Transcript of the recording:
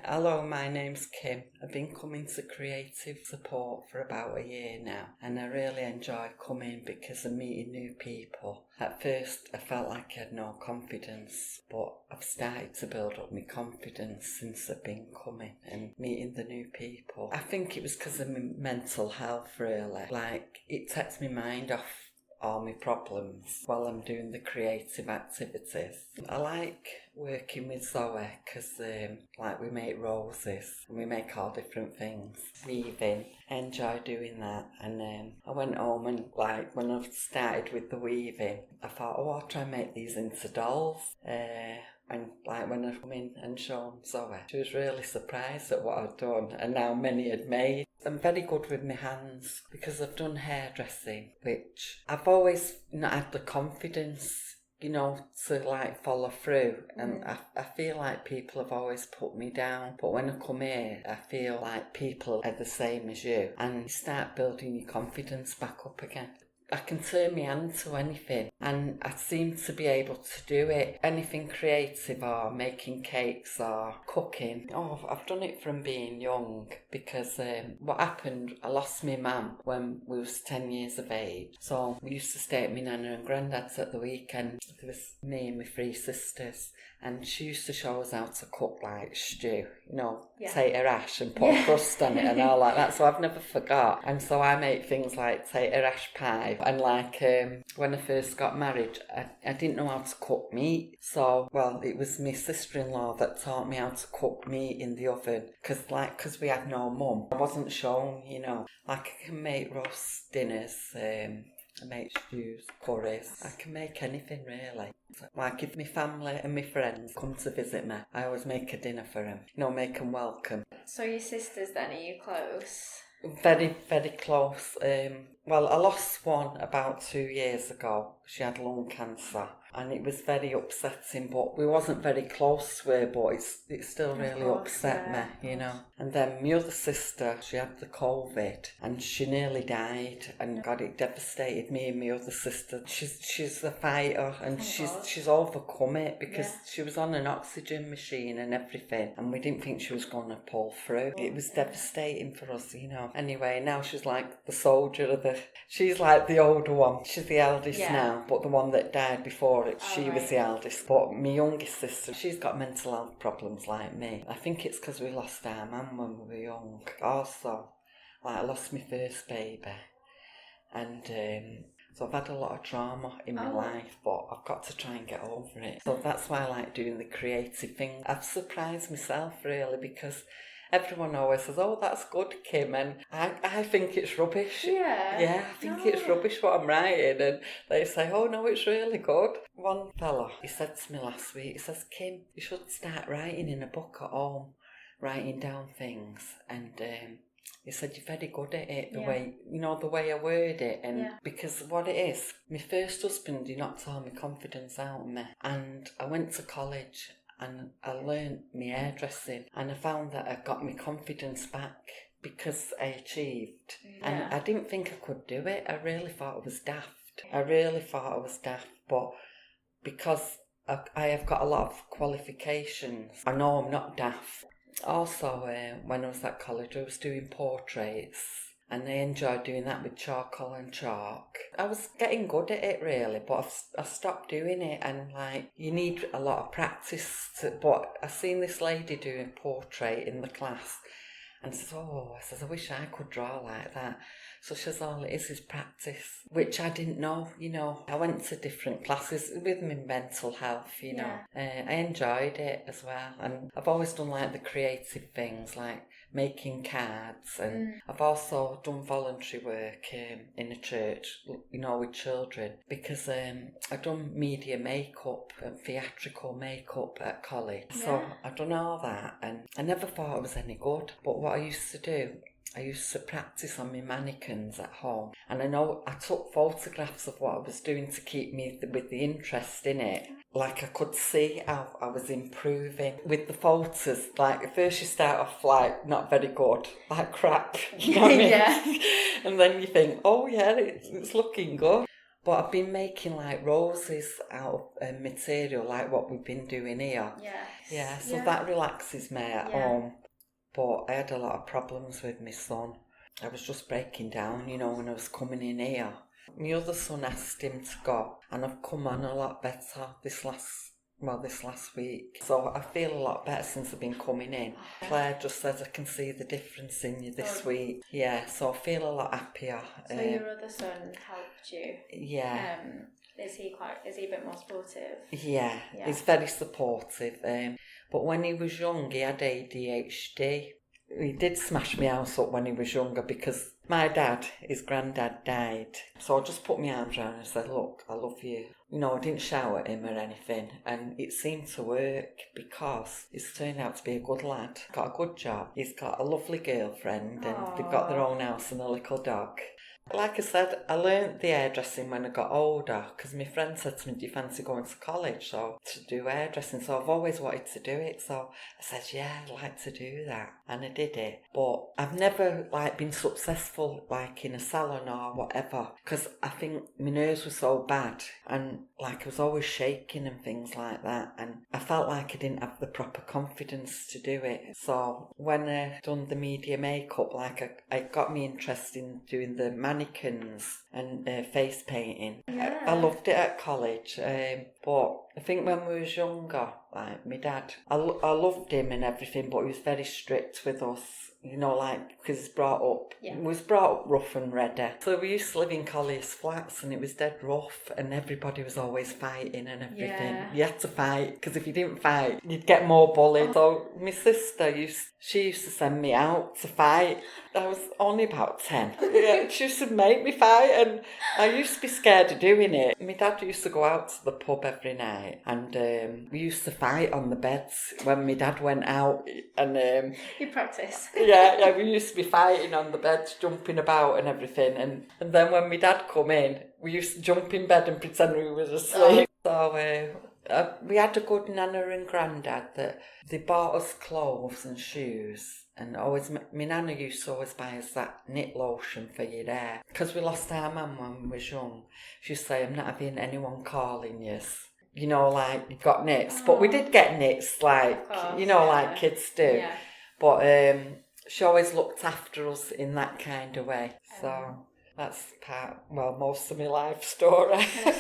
Hello, my name's Kim. I've been coming to Creative Support for about a year now, and I really enjoy coming because I'm meeting new people. At first, I felt like I had no confidence, but I've started to build up my confidence since I've been coming and meeting the new people. I think it was because of my mental health, really. Like, it takes my mind off all my problems while I'm doing the creative activities. I like working with Zoe because we make roses and we make all different things. Weaving, I enjoy doing that. And I went home and when I started with the weaving, I thought, I'll try and make these into dolls. And when I come in and show Zoe, she was really surprised at what I'd done and how many I'd made. I'm very good with my hands because I've done hairdressing, which I've always not had the confidence, to follow through. And I feel like people have always put me down. But when I come here, I feel like people are the same as you. And you start building your confidence back up again. I can turn my hand to anything and I seem to be able to do it. Anything creative or making cakes or cooking. I've done it from being young because what happened, I lost my mum when we was 10 years of age. So we used to stay at my nana and granddad's at the weekend. There was me and my 3 sisters. And she used to show us how to cook stew, tater ash and put crust on it and all like that. So I've never forgot. And so I make things like tater ash pie. And when I first got married, I didn't know how to cook meat. So, it was my sister-in-law that taught me how to cook meat in the oven. Because we had no mum. I wasn't shown, I can make roast dinners, I make stews, curries. I can make anything really. If my family and my friends come to visit me, I always make a dinner for them. Make them welcome. So your sisters then, are you close? Very, very close. I lost one about 2 years ago. She had lung cancer. And it was very upsetting, but we wasn't very close to her, but it still really upset me, And then my other sister, she had the COVID and she nearly died, and God, it devastated me and my other sister. She's a fighter and she's overcome it because she was on an oxygen machine and everything, and we didn't think she was going to pull through. It was devastating for us, Anyway, now she's like the soldier she's like the older one. She's the eldest now, but the one that died before she was the eldest. But my youngest sister, she's got mental health problems like me. I think it's because we lost our mum when we were young. Also, I lost my first baby. And so I've had a lot of trauma in my life, but I've got to try and get over it. So that's why I like doing the creative thing. I've surprised myself really because everyone always says, that's good, Kim, and I think it's rubbish. Yeah, I think it's rubbish what I'm writing, and they say, no, it's really good. One fella, he said to me last week, he says, Kim, you should start writing in a book at home, writing down things, and he said, you're very good at it, the way I word it, and because what it is, my first husband, he knocked all my confidence out of me, and I went to college, and I learned my hairdressing, and I found that I got my confidence back because I achieved. And I didn't think I could do it. I really thought I was daft. But because I have got a lot of qualifications, I know I'm not daft. Also, when I was at college, I was doing portraits. And I enjoyed doing that with charcoal and chalk. I was getting good at it really, but I stopped doing it, and you need a lot of practice. But I seen this lady doing a portrait in the class, and I wish I could draw like that. So she says, all it is practice, which I didn't know, I went to different classes with my mental health, I enjoyed it as well. And I've always done the creative things, making cards, and I've also done voluntary work in a church, with children, because I've done media makeup and theatrical makeup at college. So I've done all that, and I never thought I was any good. But what I used to do, I used to practice on my mannequins at home, and I took photographs of what I was doing to keep me with the interest in it. I could see how I was improving with the photos. At first you start off not very good, crap, you know what I mean? And then you think, it's looking good. But I've been making like roses out of material like what we've been doing here. Yes. Yeah, so that relaxes me at home. But I had a lot of problems with my son. I was just breaking down, you know, when I was coming in here. My other son asked him to go, and I've come on a lot better this last week. So I feel a lot better since I've been coming in. Claire just says I can see the difference in you this week. Yeah, so I feel a lot happier. So your other son helped you? Yeah. Is he a bit more supportive? Yeah, he's very supportive. But when he was young, he had ADHD. He did smash my house up when he was younger because my dad, his granddad, died. So I just put my arms around him and said, look, I love you. You know, I didn't shout at him or anything. And it seemed to work because he's turned out to be a good lad. Got a good job. He's got a lovely girlfriend and they've got their own house and a little dog. Like I said, I learnt the hairdressing when I got older because my friend said to me, do you fancy going to college or to do hairdressing? So I've always wanted to do it. So I said, yeah, I'd like to do that. And I did it. But I've never been successful in a salon or whatever because I think my nerves were so bad and I was always shaking and things like that. And I felt like I didn't have the proper confidence to do it. So when I done the media makeup, I got me interested in doing the mannequins and face painting. Yeah. I loved it at college, but I think when we was younger, my dad, I loved him and everything, but he was very strict with us, you know, because he was brought up rough and ready. So we used to live in Collier's Flats and it was dead rough and everybody was always fighting and everything. Yeah. You had to fight because if you didn't fight, you'd get more bullied. So my sister used to send me out to fight. I was only about 10. Yeah, she used to make me fight and I used to be scared of doing it. My dad used to go out to the pub every night and we used to fight on the beds when my dad went out and... You practice. yeah, we used to be fighting on the beds, jumping about and everything. And then when my dad come in, we used to jump in bed and pretend we was asleep. So we had a good nana and granddad that they bought us clothes and shoes. And always, my nana used to always buy us that knit lotion for your hair. Because we lost our mum when we was young. She used to say, I'm not having anyone calling you. You know, you got knits. But we did get knits, kids do. Yeah. But she always looked after us in that kind of way. So that's most of my life story.